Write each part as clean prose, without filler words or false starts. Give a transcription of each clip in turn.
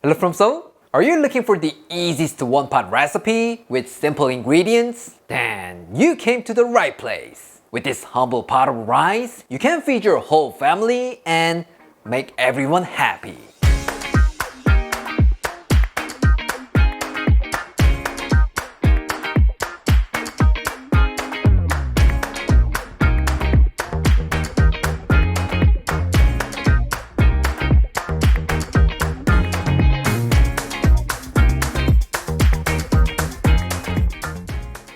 Hello from Seoul. Are you looking for the easiest one-pot recipe with simple ingredients? Then you came to the right place. With this humble pot of rice, you can feed your whole family and make everyone happy.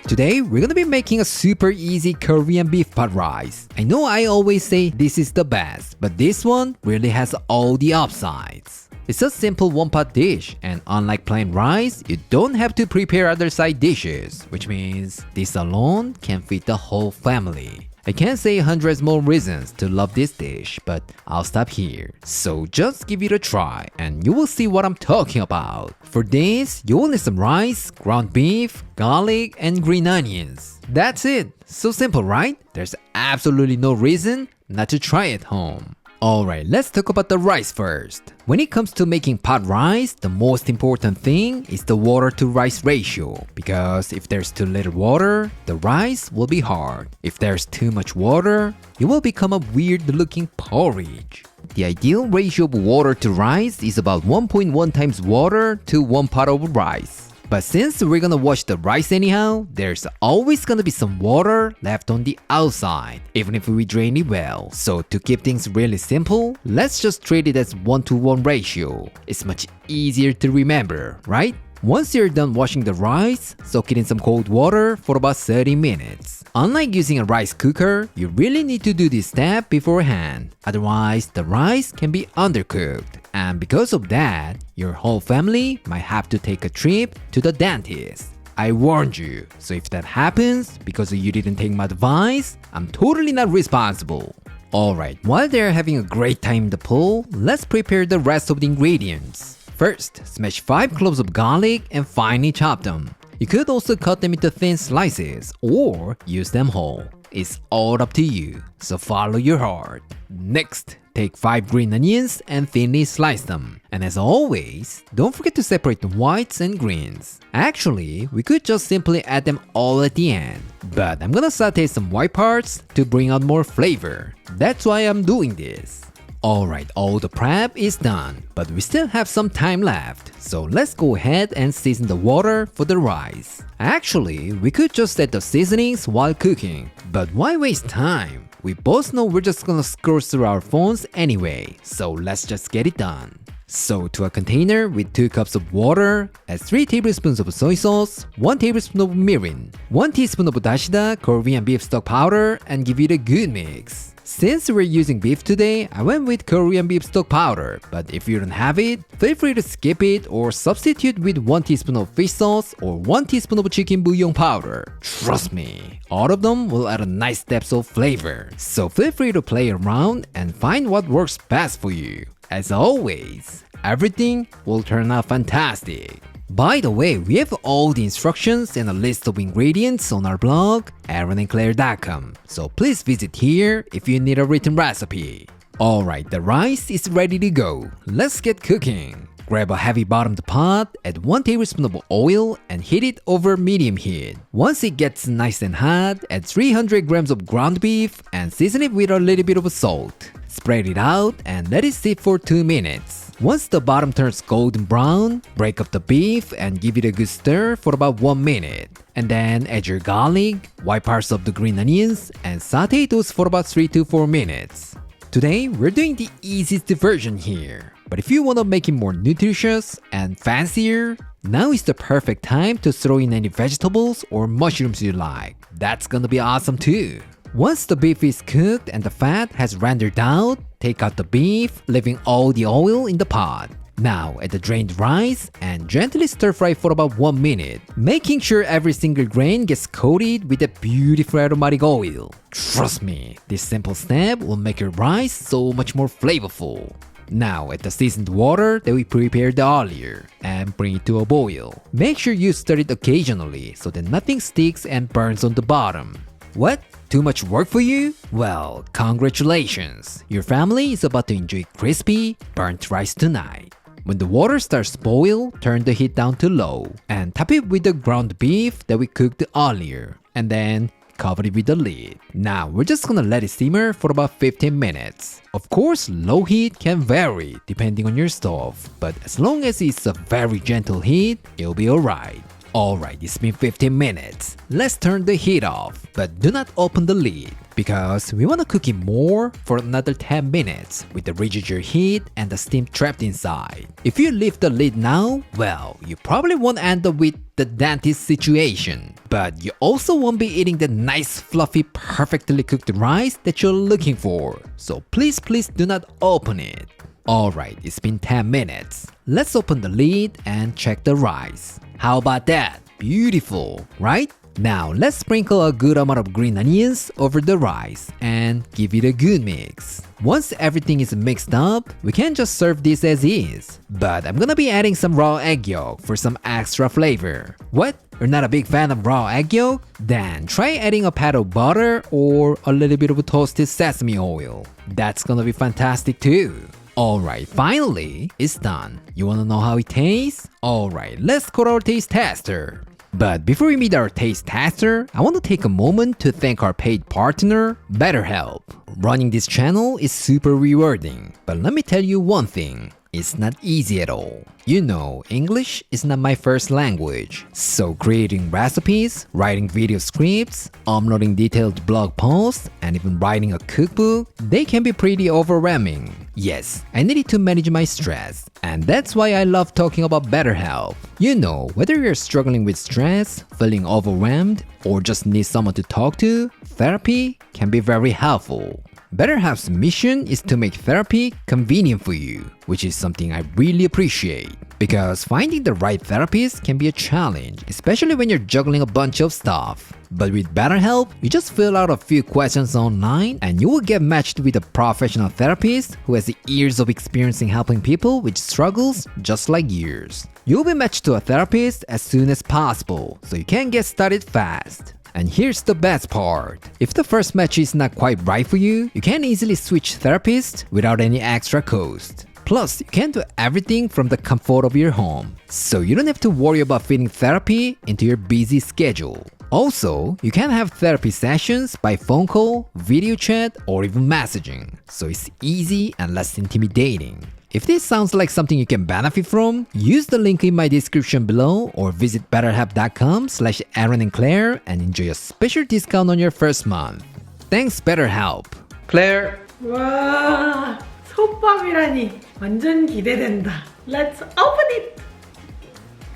Today, we're gonna be making a super easy Korean beef pot rice. I know I always say this is the best, but this one really has all the upsides. It's a simple one-pot dish, and unlike plain rice, you don't have to prepare other side dishes, which means this alone can feed the whole family. I can't say hundreds more reasons to love this dish, but I'll stop here. So just give it a try and you will see what I'm talking about. For this, you will need some rice, ground beef, garlic, and green onions. That's it. So simple, right? There's absolutely no reason not to try it home. Alright, let's talk about the rice first. When it comes to making pot rice, the most important thing is the water to rice ratio. Because if there's too little water, the rice will be hard. If there's too much water, it will become a weird looking porridge. The ideal ratio of water to rice is about 1.1 times water to 1 pot of rice. But since we're gonna wash the rice anyhow, there's always gonna be some water left on the outside, even if we drain it well. So to keep things really simple, let's just treat it as 1:1 ratio. It's much easier to remember, right? Once you're done washing the rice, soak it in some cold water for about 30 minutes. Unlike using a rice cooker, you really need to do this step beforehand. Otherwise, the rice can be undercooked. And because of that, your whole family might have to take a trip to the dentist. I warned you, so if that happens because you didn't take my advice, I'm totally not responsible. Alright, while they're having a great time in the pool, let's prepare the rest of the ingredients. First, smash 5 cloves of garlic and finely chop them. You could also cut them into thin slices or use them whole. It's all up to you, so follow your heart. Next, take 5 green onions and thinly slice them. And as always, don't forget to separate the whites and greens. Actually, we could just simply add them all at the end. But I'm gonna saute some white parts to bring out more flavor. That's why I'm doing this. Alright, all the prep is done, but we still have some time left. So let's go ahead and season the water for the rice. Actually, we could just add the seasonings while cooking, but why waste time? We both know we're just gonna scroll through our phones anyway, so let's just get it done. So to a container with 2 cups of water, add 3 tablespoons of soy sauce, 1 tablespoon of mirin, 1 teaspoon of dashida Korean beef stock powder, and give it a good mix. Since we're using beef today, I went with Korean beef stock powder, but if you don't have it, feel free to skip it or substitute with 1 teaspoon of fish sauce or 1 teaspoon of chicken bouillon powder. Trust me, all of them will add a nice depth of flavor. So feel free to play around and find what works best for you. As always, everything will turn out fantastic. By the way, we have all the instructions and a list of ingredients on our blog, aaronandclaire.com, so please visit here if you need a written recipe. Alright, the rice is ready to go. Let's get cooking. Grab a heavy bottomed pot, add 1 tablespoon of oil and heat it over medium heat. Once it gets nice and hot, add 300 grams of ground beef and season it with a little bit of salt. Spread it out and let it sit for 2 minutes. Once the bottom turns golden brown, break up the beef and give it a good stir for about 1 minute. And then add your garlic, white parts of the green onions, and saute those for about 3 to 4 minutes. Today, we're doing the easiest version here. But if you want to make it more nutritious and fancier, now is the perfect time to throw in any vegetables or mushrooms you like. That's gonna be awesome too. Once the beef is cooked and the fat has rendered out, take out the beef, leaving all the oil in the pot. Now add the drained rice and gently stir fry for about 1 minute, making sure every single grain gets coated with a beautiful aromatic oil. Trust me, this simple step will make your rice so much more flavorful. Now add the seasoned water that we prepared earlier and bring it to a boil. Make sure you stir it occasionally so that nothing sticks and burns on the bottom. What? Too much work for you? Well, congratulations! Your family is about to enjoy crispy, burnt rice tonight. When the water starts to boil, turn the heat down to low and top it with the ground beef that we cooked earlier. And then cover it with the lid. Now we're just gonna let it simmer for about 15 minutes. Of course, low heat can vary depending on your stove, but as long as it's a very gentle heat, it'll be alright. Alright, it's been 15 minutes. Let's turn the heat off, but do not open the lid because we want to cook it more for another 10 minutes with the residual heat and the steam trapped inside. If you lift the lid now, well, you probably won't end up with the dentist situation, but you also won't be eating the nice fluffy perfectly cooked rice that you're looking for. So please do not open it. Alright, it's been 10 minutes. Let's open the lid and check the rice. How about that? Beautiful, right? Now let's sprinkle a good amount of green onions over the rice and give it a good mix. Once everything is mixed up, we can just serve this as is. But I'm gonna be adding some raw egg yolk for some extra flavor. What? You're not a big fan of raw egg yolk? Then try adding a pat of butter or a little bit of toasted sesame oil. That's gonna be fantastic too. Alright, finally, it's done. You wanna know how it tastes? Alright, let's call our taste tester. But before we meet our taste tester, I want to take a moment to thank our paid partner, BetterHelp. Running this channel is super rewarding, but let me tell you one thing. It's not easy at all. You know, English is not my first language, so creating recipes, writing video scripts, uploading detailed blog posts, and even writing a cookbook, they can be pretty overwhelming. Yes, I needed to manage my stress, and that's why I love talking about BetterHelp. You know, whether you're struggling with stress, feeling overwhelmed, or just need someone to talk to, therapy can be very helpful. BetterHelp's mission is to make therapy convenient for you, which is something I really appreciate. Because finding the right therapist can be a challenge, especially when you're juggling a bunch of stuff. But with BetterHelp, you just fill out a few questions online and you will get matched with a professional therapist who has years of experience in helping people with struggles just like yours. You'll be matched to a therapist as soon as possible, so you can get started fast. And here's the best part. If the first match is not quite right for you, you can easily switch therapists without any extra cost. Plus, you can do everything from the comfort of your home, so you don't have to worry about fitting therapy into your busy schedule. Also, you can have therapy sessions by phone call, video chat, or even messaging, so it's easy and less intimidating. If this sounds like something you can benefit from, use the link in my description below or visit betterhelp.com/Aaron and Claire and enjoy a special discount on your first month. Thanks BetterHelp. Claire. 와, 솥밥이라니 완전 기대된다. Let's open it.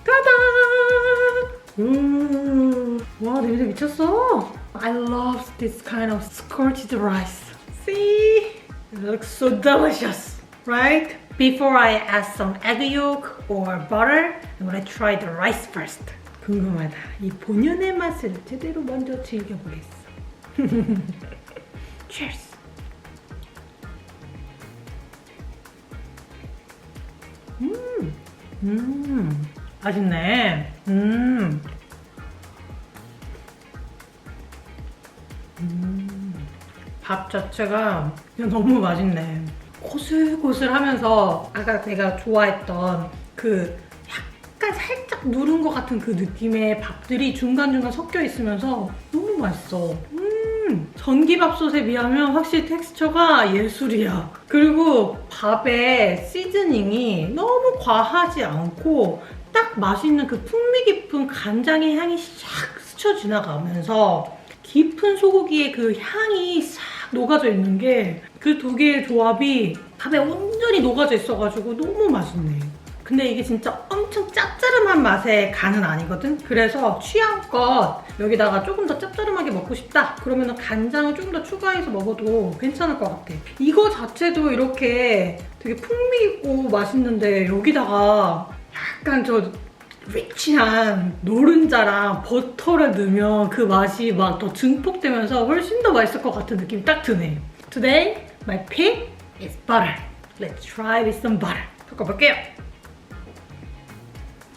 따단. 와, 냄새 미쳤어. I love this kind of scorched rice. See? It looks so delicious, right? Before I add some egg yolk or butter, I'm gonna try the rice first. 궁금하다. 이 본연의 맛을 제대로 먼저 즐겨보겠어. Cheers! 맛있네. 밥 자체가 그냥 너무 맛있네. 고슬고슬하면서 아까 내가 좋아했던 그 약간 살짝 누른 것 같은 그 느낌의 밥들이 중간중간 섞여 있으면서 너무 맛있어. 전기밥솥에 비하면 확실히 텍스처가 예술이야. 그리고 밥의 시즈닝이 너무 과하지 않고 딱 맛있는 그 풍미 깊은 간장의 향이 샥 스쳐 지나가면서 깊은 소고기의 그 향이 싹 녹아져 있는 게 그 두 개의 조합이 밥에 온전히 녹아져 있어가지고 너무 맛있네. 근데 이게 진짜 엄청 짭짤한 맛의 간은 아니거든? 그래서 취향껏 여기다가 조금 더 짭짤하게 먹고 싶다? 그러면 간장을 조금 더 추가해서 먹어도 괜찮을 것 같아. 이거 자체도 이렇게 되게 풍미 있고 맛있는데 여기다가 약간 저 리치한 노른자랑 버터를 넣으면 그 맛이 막 더 증폭되면서 훨씬 더 맛있을 것 같은 느낌이 딱 드네. Today, my pick is butter. Let's try with some butter. 섞어볼게요.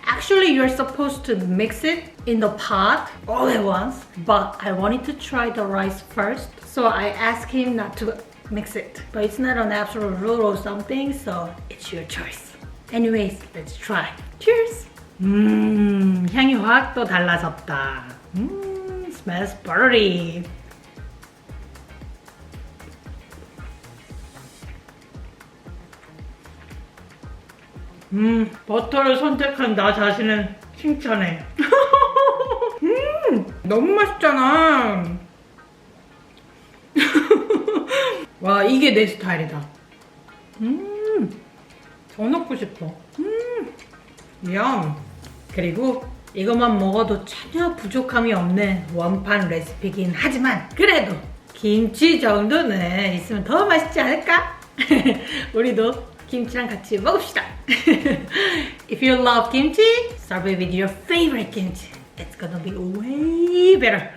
Actually, you're supposed to mix it in the pot all at once, but I wanted to try the rice first, so I asked him not to mix it. But it's not an absolute rule or something, so it's your choice. Anyways, let's try. Cheers! 향이 확 또 달라졌다. Smells buttery. 버터를 선택한 나 자신은 칭찬해. 너무 맛있잖아. 와, 이게 내 스타일이다. 더 넣고 싶어. 얌. 그리고 이것만 먹어도 전혀 부족함이 없는 원판 레시피긴 하지만 그래도 김치 정도는 있으면 더 맛있지 않을까? 우리도 김치랑 같이 먹읍시다. If you love kimchi, start with your favorite kimchi. It's gonna be way better.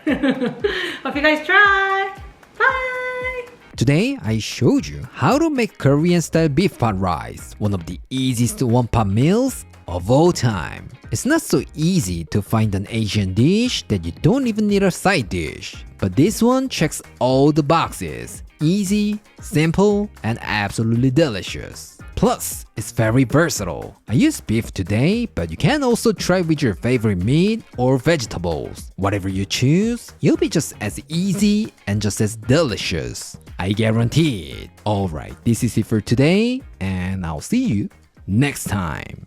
Hope you guys try. Bye! Today, I showed you how to make Korean-style beef pot rice, one of the easiest one-pot meals of all time. It's not so easy to find an Asian dish that you don't even need a side dish. But this one checks all the boxes. Easy, simple, and absolutely delicious. Plus, it's very versatile. I use beef today, but you can also try with your favorite meat or vegetables. Whatever you choose, you'll be just as easy and just as delicious. I guarantee it. Alright, this is it for today, and I'll see you next time.